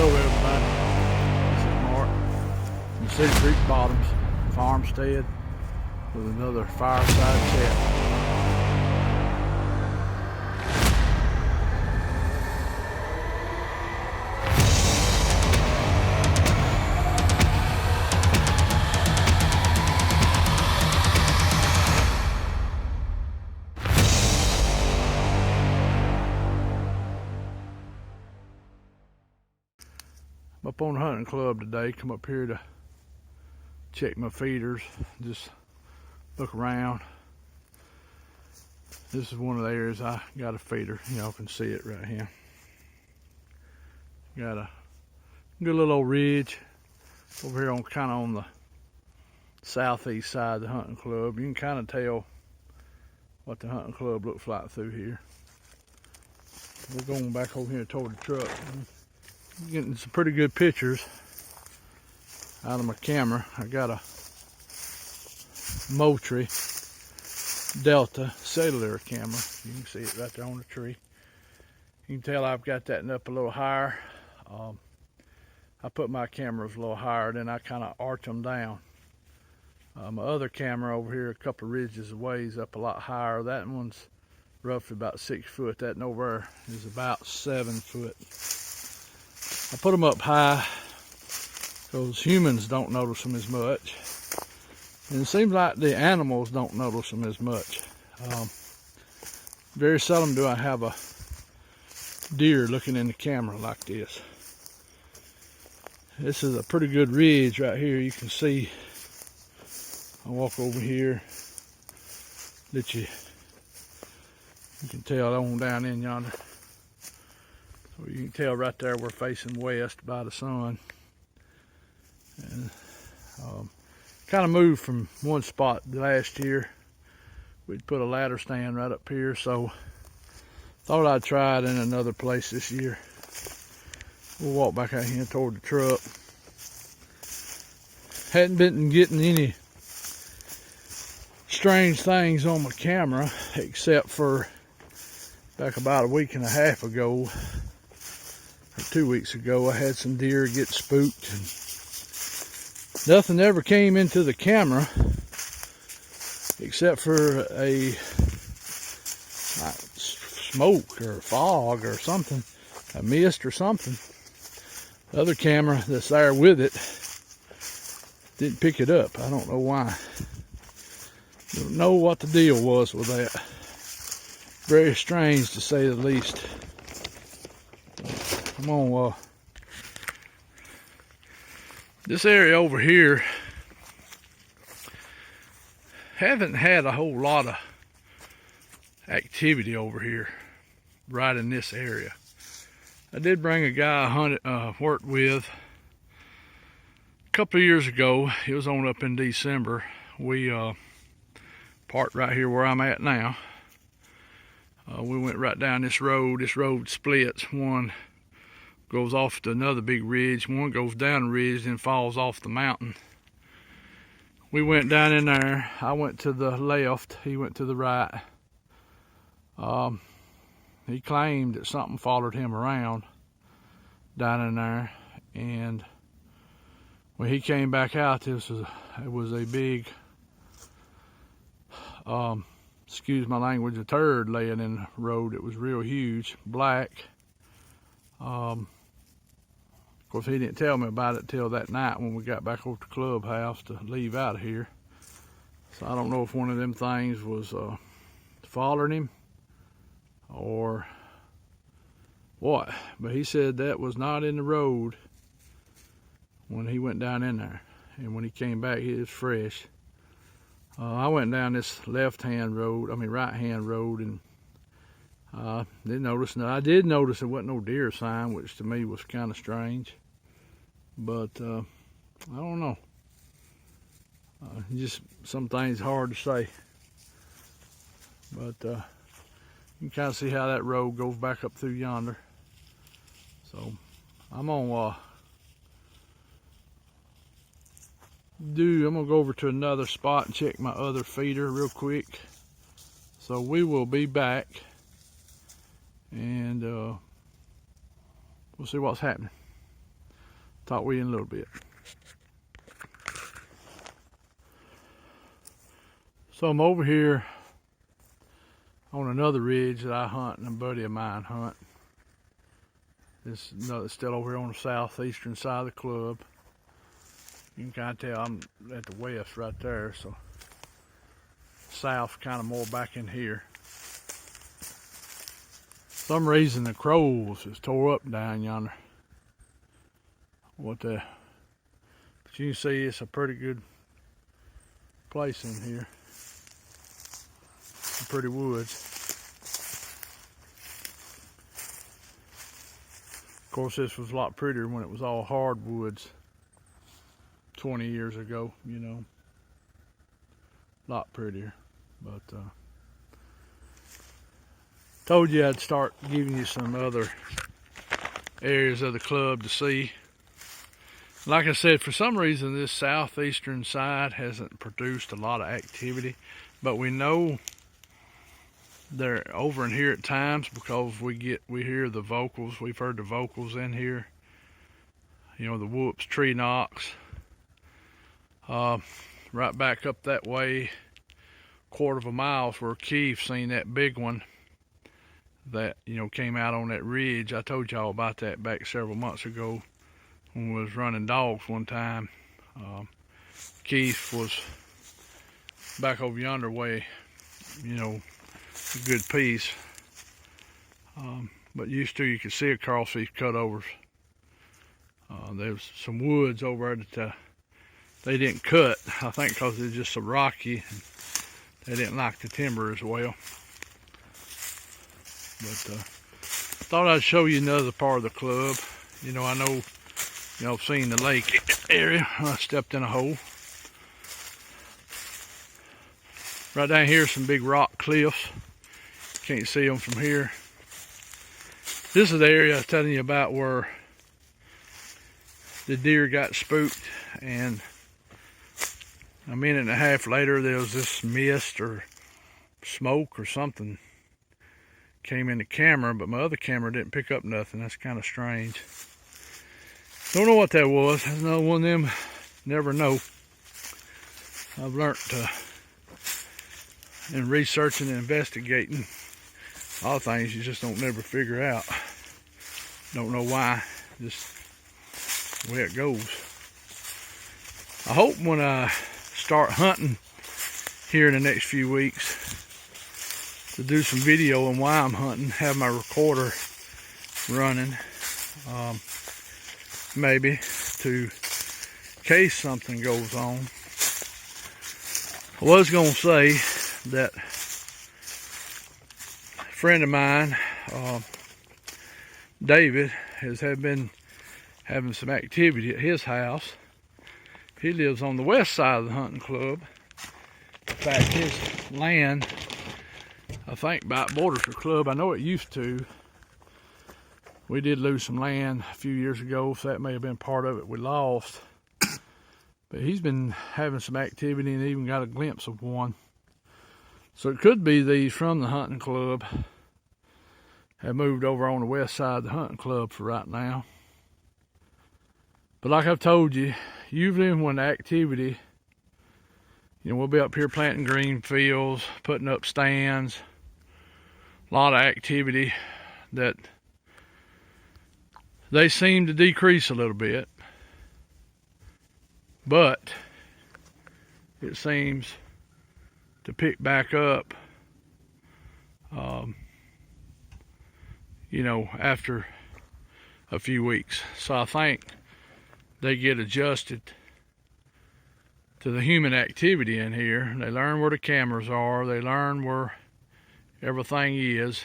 Hello everybody, this is Mark from Cedar Creek Bottoms Farmstead with another fireside chat. I'm up on the hunting club today, come up here to check my feeders, just look around. This is one of the areas I got a feeder. Y'all can see it right here. Got a good little old ridge over here on kind of on the southeast side of the hunting club. You can kind of tell what the hunting club looks like through here. We're going back over here toward the truck. Getting some pretty good pictures out of my camera. I got a Moultrie Delta cellular camera. You can see it right there on the tree. You can tell I've got that up a little higher. I put my cameras a little higher, then I kind of arch them down. My other camera over here, a couple of ridges away, is up a lot higher. That one's roughly about 6 foot. That one over there is about 7 foot. I put them up high because humans don't notice them as much. And it seems like the animals don't notice them as much. Very seldom do I have a deer looking in the camera like this. This is a pretty good ridge right here. You can see, I'll walk over here, let you can tell on down in yonder. You can tell right there we're facing west by the sun. And kind of moved from one spot last year. We'd put a ladder stand right up here, so thought I'd try it in another place this year. We'll walk back out here toward the truck. Hadn't been getting any strange things on my camera, except for back about a week and a half ago, 2 weeks ago, I had some deer get spooked, and nothing ever came into the camera except for a smoke or fog or something, a mist or something. The other camera that's there with it didn't pick it up. I don't know why. Don't know what the deal was with that. Very strange to say the least. Come on, this area over here haven't had a whole lot of activity over here, right in this area. I did bring a guy I worked with a couple of years ago. It was on up in December. We parked right here where I'm at now. We went right down this road. This road splits. One goes off to another big ridge. One goes down the ridge and falls off the mountain. We went down in there. I went to the left. He went to the right. He claimed that something followed him around down in there. And when he came back out, it was a big, excuse my language, a turd laying in the road. It was real huge, black. Of course, he didn't tell me about it till that night when we got back over to the clubhouse to leave out of here. So I don't know if one of them things was following him or what. But he said that was not in the road when he went down in there. And when he came back, he was fresh. I went down this right-hand road, and didn't notice. Now, I did notice there wasn't no deer sign, which to me was kind of strange. But I don't know. Just some things hard to say. But you can kind of see how that road goes back up through yonder. So I'm gonna go over to another spot and check my other feeder real quick. So we will be back, and we'll see what's happening. Talk with you in a little bit. So I'm over here on another ridge that I hunt and a buddy of mine hunt. This is still over here on the southeastern side of the club. You can kind of tell I'm at the west right there, so south kind of more back in here. For some reason the crows is tore up down yonder. But you can see it's a pretty good place in here. Some pretty woods. Of course, this was a lot prettier when it was all hardwoods 20 years ago, you know. A lot prettier. But told you I'd start giving you some other areas of the club to see. Like I said, for some reason this southeastern side hasn't produced a lot of activity, but we know they're over in here at times because we hear the vocals. We've heard the vocals in here. You know, the whoops, tree knocks. Right back up that way, quarter of a mile, where Keith seen that big one that, you know, came out on that ridge. I told y'all about that back several months ago when we was running dogs one time. Keith was back over yonder way, you know, a good piece. But you could see across these cutovers. There's some woods over there that they didn't cut, I think because they're just so rocky and they didn't like the timber as well. But thought I'd show you another part of the club. You know, I know y'all have seen the lake area. I stepped in a hole. Right down here, some big rock cliffs. Can't see them from here. This is the area I was telling you about where the deer got spooked, and a minute and a half later there was this mist or smoke or something came in the camera, but my other camera didn't pick up nothing. That's kind of strange. Don't know what that was. That's another one of them, never know. I've learned in researching and investigating, a lot of things you just don't never figure out. Don't know why, just the way it goes. I hope when I start hunting here in the next few weeks to do some video on why I'm hunting, have my recorder running, maybe to case something goes on. I was gonna say that a friend of mine, David, has been having some activity at his house. He lives on the west side of the hunting club. In fact, his land, I think, about borders the club. I know it used to. We did lose some land a few years ago, so that may have been part of it we lost. But he's been having some activity and even got a glimpse of one. So it could be these from the hunting club have moved over on the west side of the hunting club for right now. But like I've told you, usually when the activity, you know, we'll be up here planting green fields, putting up stands, a lot of activity that they seem to decrease a little bit. But it seems to pick back up, you know, after a few weeks. So I think they get adjusted to the human activity in here. They learn where the cameras are. They learn where everything is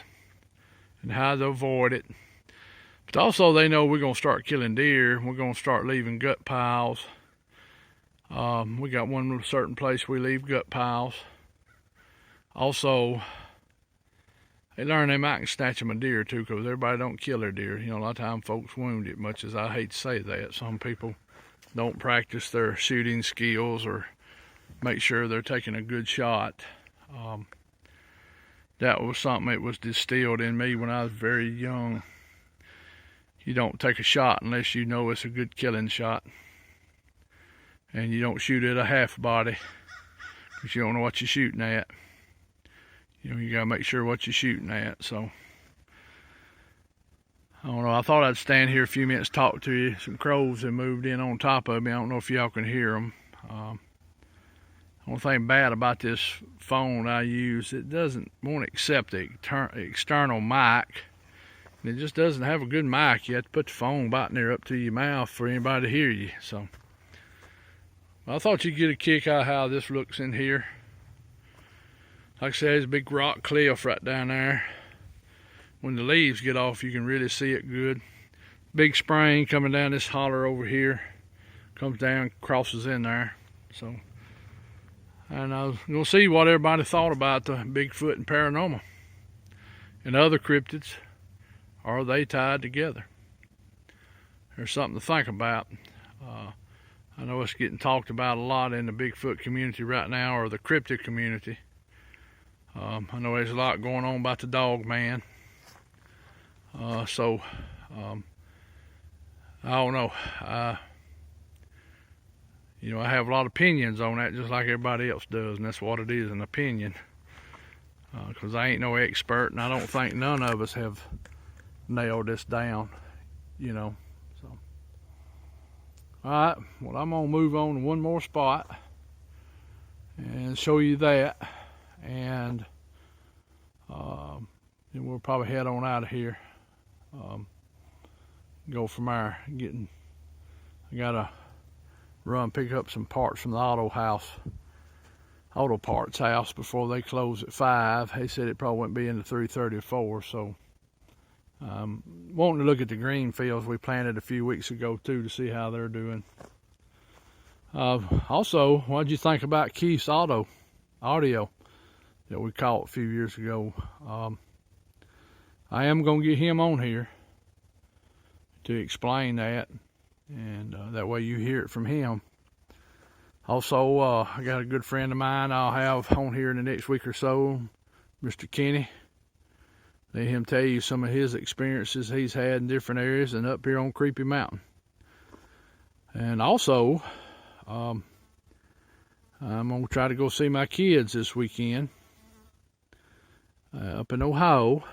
and how to avoid it. But also they know we're going to start killing deer. We're going to start leaving gut piles. We got one certain place we leave gut piles. Also, they learn they might snatch them a deer too, because everybody don't kill their deer. You know, a lot of times folks wound it, much as I hate to say that. Some people don't practice their shooting skills or make sure they're taking a good shot. That was something that was distilled in me when I was very young. you don't take a shot unless you know it's a good killing shot. And you don't shoot at a half body, because you don't know what you're shooting at. You know, you gotta make sure what you're shooting at. So, I don't know, I thought I'd stand here a few minutes, talk to you. Some crows have moved in on top of me. I don't know if y'all can hear them. Only thing bad about this phone I use, it won't accept the external mic. It just doesn't have a good mic. You have to put the phone about near up to your mouth for anybody to hear you. So, I thought you'd get a kick out of how this looks in here. Like I said, there's a big rock cliff right down there. When the leaves get off, you can really see it good. Big spring coming down this holler over here. Comes down, crosses in there. So, and I was gonna see what everybody thought about the Bigfoot and paranormal and other cryptids. Are they tied together? There's something to think about. I know it's getting talked about a lot in the Bigfoot community right now, or the cryptid community. I know there's a lot going on about the dog man. I don't know. You know, I have a lot of opinions on that, just like everybody else does, and that's what it is, an opinion. Because I ain't no expert, and I don't think none of us have nailed this down, you know. So, all right, well, I'm gonna move on to one more spot and show you that, and then we'll probably head on out of here. Go from there. I gotta run pick up some parts from the auto parts house before they close at 5. They said it probably wouldn't be into 3:30 or 4. So, wanting to look at the green fields we planted a few weeks ago too, to see how they're doing. Also, what did you think about Keith's audio that we caught a few years ago? I am gonna get him on here to explain that, and that way you hear it from him. Also, I got a good friend of mine I'll have on here in the next week or so, Mr. Kenny. Let him tell you some of his experiences he's had in different areas and up here on Creepy Mountain. And also, I'm gonna try to go see my kids this weekend up in Ohio.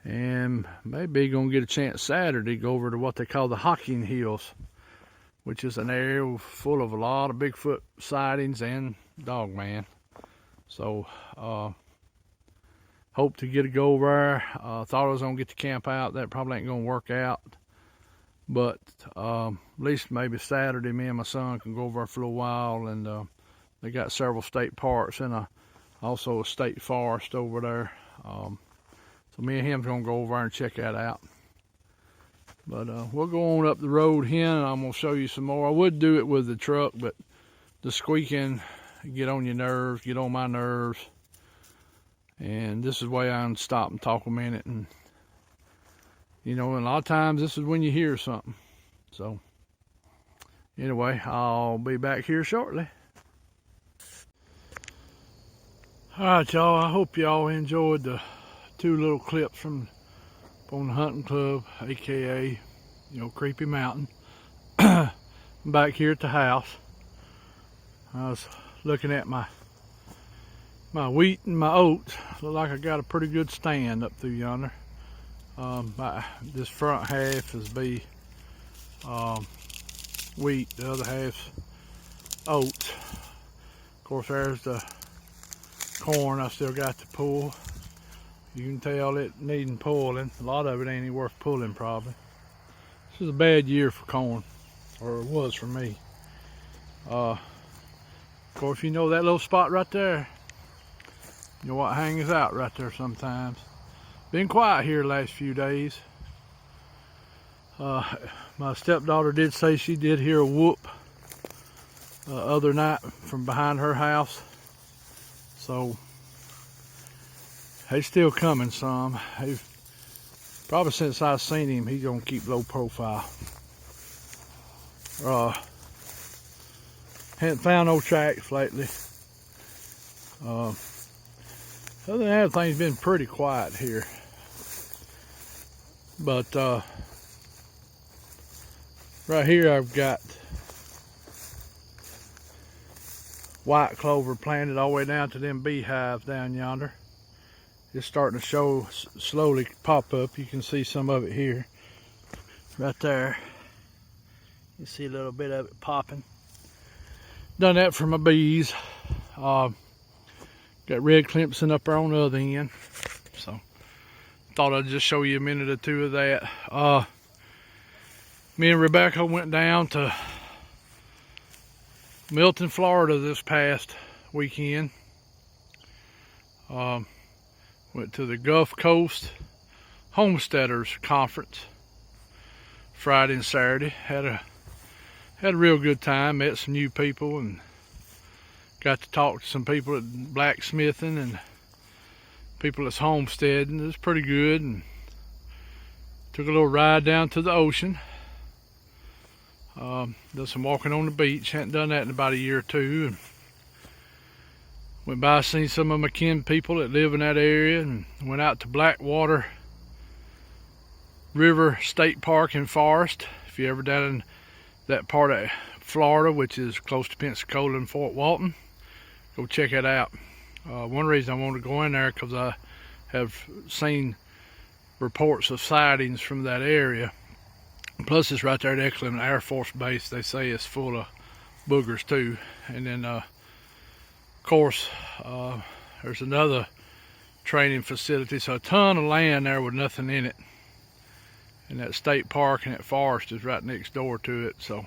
And maybe gonna get a chance Saturday to go over to what they call the Hocking Hills, which is an area full of a lot of Bigfoot sightings and dogman. So, hope to get a go there. Thought I was gonna get to camp out. That probably ain't gonna work out. But at least maybe Saturday, me and my son can go over there for a little while. And they got several state parks and also a state forest over there. So me and him's gonna go over there and check that out. But we'll go on up the road here, and I'm gonna show you some more. I would do it with the truck, but the squeaking get on your nerves, get on my nerves. And this is why I stop and talk a minute. And you know, and a lot of times this is when you hear something. So anyway, I'll be back here shortly. All right, y'all. I hope y'all enjoyed the 2 little clips from on the hunting club, aka, you know, Creepy Mountain. Back here at the house, I was looking at my wheat and my oats. Look like I got a pretty good stand up through yonder. This front half is wheat, the other half's oats. Of course, there's the corn I still got to pull. You can tell it needing pulling. A lot of it ain't even worth pulling probably. This is a bad year for corn, or it was for me. Of course, you know that little spot right there. You know what hangs out right there sometimes. Been quiet here the last few days. My stepdaughter did say she did hear a whoop other night from behind her house. So he's still coming some. Probably since I've seen him, he's gonna keep low profile. Haven't found no tracks lately. Other than that, everything's been pretty quiet here. But Right here I've got white clover planted all the way down to them beehives down yonder. It's starting to show, slowly pop up. You can see some of it here. Right there. You see a little bit of it popping. Done that for my bees. Got red Clemson up there on the other end. So, thought I'd just show you a minute or two of that. Me and Rebecca went down to Milton, Florida this past weekend. Went to the Gulf Coast Homesteaders Conference Friday and Saturday. Had a real good time. Met some new people and got to talk to some people at blacksmithing and people that's homesteading. It was pretty good. And took a little ride down to the ocean. Done some walking on the beach. Hadn't done that in about a year or two. And went by, seen some of my kin people that live in that area, and went out to Blackwater River State Park and Forest. If you're ever down in that part of Florida, which is close to Pensacola and Fort Walton, go check it out. One reason I wanted to go in there because I have seen reports of sightings from that area. Plus, it's right there at Eklund Air Force Base. They say it's full of boogers too. And then, of course, there's another training facility. So a ton of land there with nothing in it. And that state park and that forest is right next door to it. So,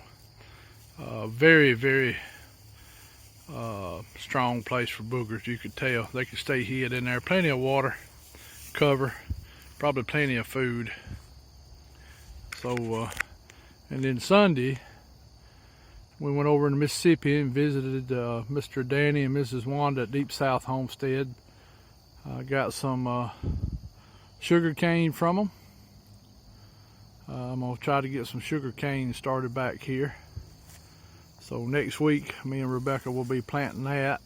very, very strong place for boogers. You could tell they could stay hid in there. Plenty of water, cover, probably plenty of food. So, and then Sunday, we went over to Mississippi and visited Mr. Danny and Mrs. Wanda at Deep South Homestead. Got some sugar cane from them. I'm going to try to get some sugar cane started back here. So next week, me and Rebecca will be planting that.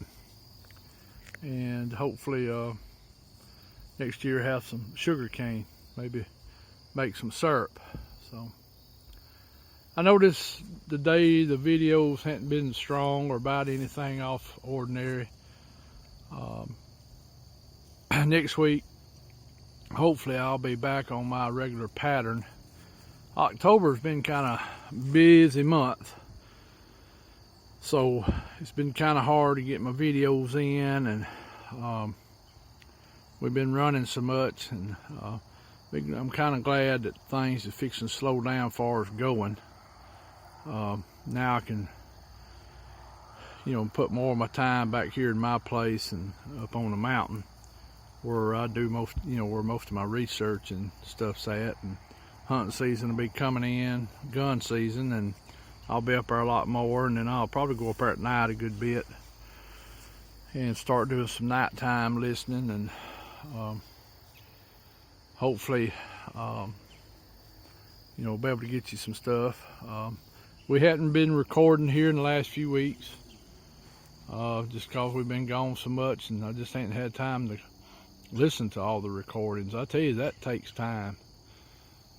And hopefully next year have some sugar cane. Maybe make some syrup. So I noticed today the videos hadn't been strong or about anything off ordinary. Next week, hopefully I'll be back on my regular pattern. October's been kind of busy month, so it's been kind of hard to get my videos in, and we've been running so much, and I'm kind of glad that things are fixing to slow down as far as going. Now I can, put more of my time back here in my place and up on the mountain where I do most, where most of my research and stuff's at. And hunting season will be coming in, gun season, and I'll be up there a lot more. And then I'll probably go up there at night a good bit and start doing some nighttime listening, and hopefully, be able to get you some stuff. We hadn't been recording here in the last few weeks, just because we've been gone so much, and I just ain't had time to listen to all the recordings. I tell you, that takes time.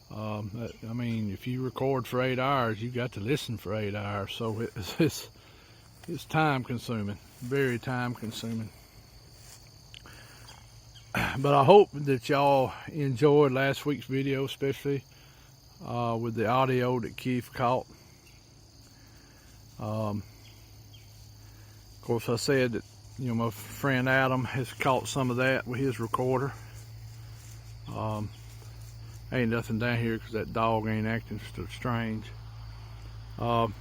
I mean, if you record for 8 hours, you got to listen for 8 hours. So it's time consuming, very time consuming. But I hope that y'all enjoyed last week's video, especially with the audio that Keith caught. Of course, I said that my friend Adam has caught some of that with his recorder. Ain't nothing down here because that dog ain't acting so strange. So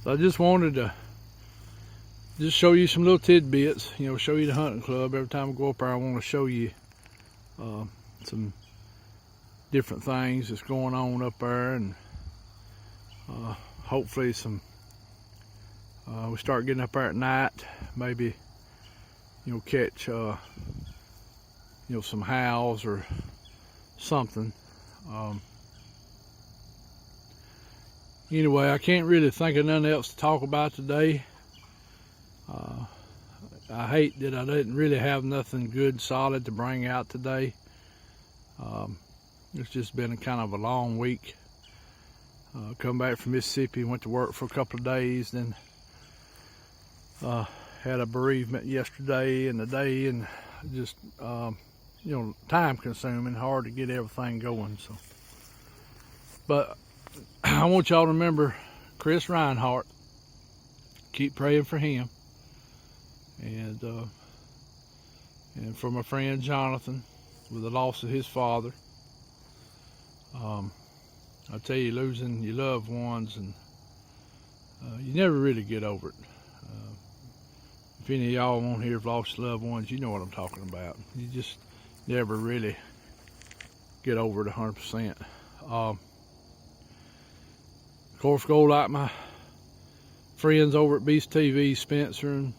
I just wanted to just show you some little tidbits, show you the hunting club. Every time I go up there, I want to show you some different things that's going on up there, and hopefully we start getting up there at night, maybe catch some howls or something. Anyway, I can't really think of nothing else to talk about today. I hate that I didn't really have nothing good solid to bring out today. It's just been a kind of a long week. Come back from Mississippi, went to work for a couple of days, then had a bereavement yesterday and today, and just time consuming, hard to get everything going. So, but I want y'all to remember Chris Reinhardt. Keep praying for him, and for my friend Jonathan with the loss of his father. I tell you, losing your loved ones, and you never really get over it. If any of y'all on here have lost your loved ones, you know what I'm talking about. You just never really get over it 100%. Of course, go like my friends over at Beast TV, Spencer and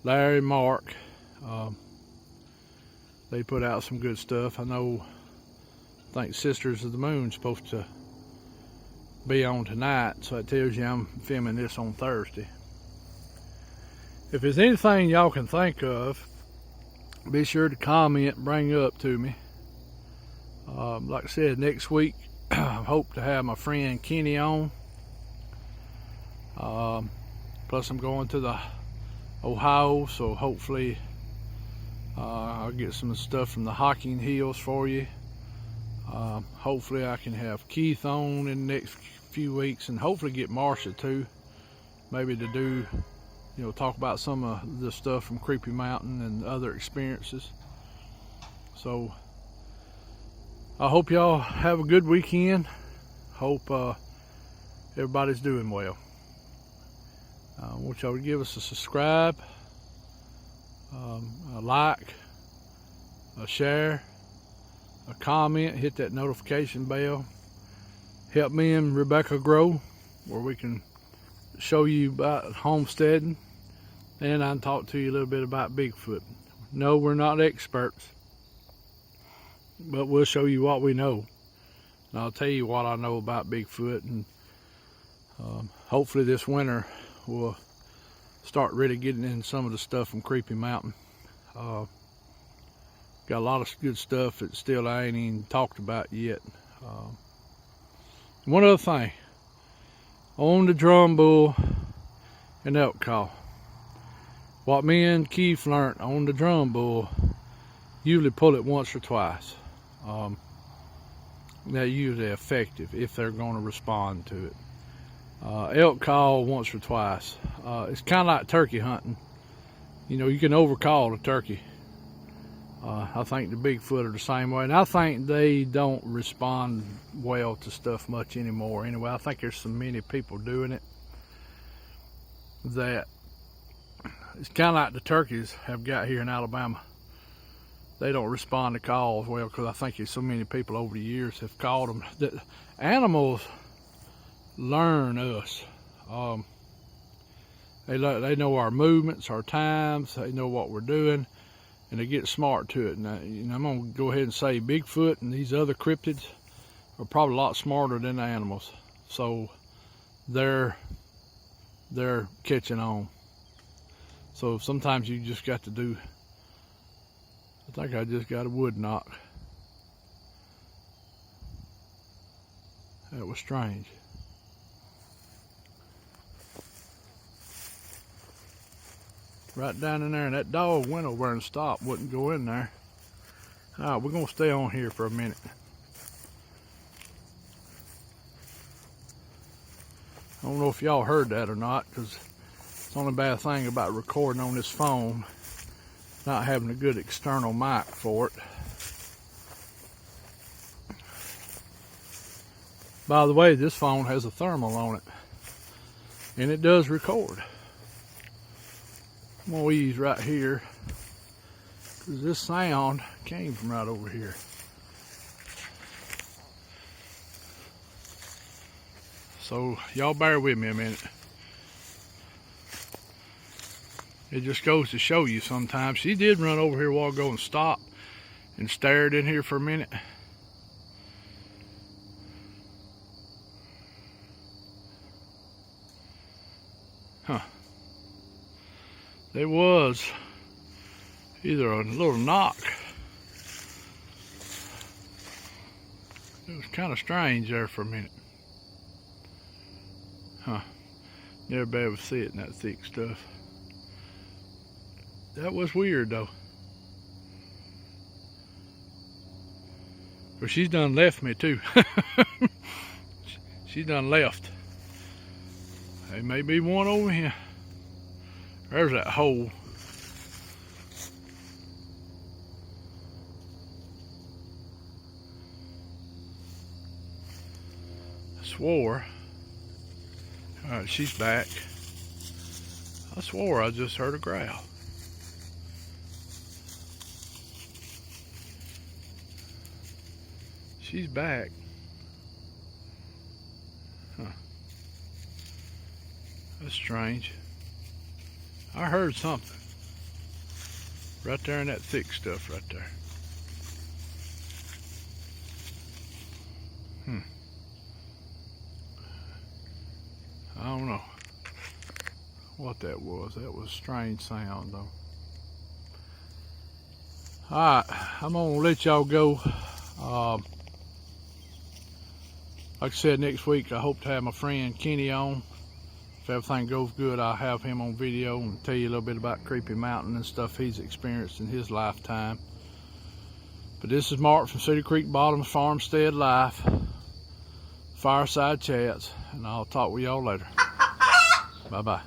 Larry and Mark. They put out some good stuff. I think Sisters of the Moon's supposed to be on tonight, so it tells you I'm filming this on Thursday. If there's anything y'all can think of, be sure to comment, bring up to me. Like I said, next week I hope to have my friend Kenny on. Plus I'm going to the Ohio, so hopefully I'll get some stuff from the Hocking Hills for you. Hopefully I can have Keith on in the next few weeks, and hopefully get Marsha too, maybe to do, talk about some of the stuff from Creepy Mountain and other experiences. So I hope y'all have a good weekend. Hope everybody's doing well. I want y'all to give us a subscribe, a like, a share, a comment, hit that notification bell. Help me and Rebecca grow, where we can show you about homesteading, and I can talk to you a little bit about Bigfoot. No, we're not experts, but we'll show you what we know. And I'll tell you what I know about Bigfoot, and hopefully this winter we'll start really getting in some of the stuff from Creepy Mountain. Got a lot of good stuff that still I ain't even talked about yet. One other thing, on the drum bull and elk call, what me and Keith learned on the drum bull, usually pull it once or twice. They're usually effective if they're going to respond to it. Elk call once or twice. It's kind of like turkey hunting. You can overcall a turkey. I think the Bigfoot are the same way, and I think they don't respond well to stuff much anymore. Anyway, I think there's so many people doing it that it's kind of like the turkeys have got here in Alabama. They don't respond to calls well because I think there's so many people over the years have called them. That animals learn us. They know our movements, our times. They know what we're doing, and they get smart to it. And I'm gonna go ahead and say Bigfoot and these other cryptids are probably a lot smarter than the animals. So they're catching on. So sometimes you just got to do. I think I just got a wood knock. That was strange. Right down in there, and that dog went over and stopped, wouldn't go in there. All right, we're gonna stay on here for a minute. I don't know if y'all heard that or not, because it's the only bad thing about recording on this phone, not having a good external mic for it. By the way, this phone has a thermal on it, and it does record. I'm gonna ease right here, because this sound came from right over here. So y'all bear with me a minute. It just goes to show you sometimes. She did run over here a while ago and stop and stared in here for a minute. Huh. There was either a little knock. It was kind of strange there for a minute. Never be able to see it in that thick stuff. That was weird though. But she's done left me too. She's done left. There may be one over here. There's that hole. I swore. Alright, she's back. I swore I just heard a growl. She's back. Huh. That's strange. I heard something. Right there in that thick stuff right there. I don't know what that was. That was a strange sound though. Alright, I'm gonna let y'all go. Like I said, next week I hope to have my friend Kenny on. If everything goes good, I'll have him on video and tell you a little bit about Creepy Mountain and stuff he's experienced in his lifetime. But this is Mark from Cedar Creek Bottoms Farmstead Life, Fireside Chats, and I'll talk with y'all later. Bye-bye.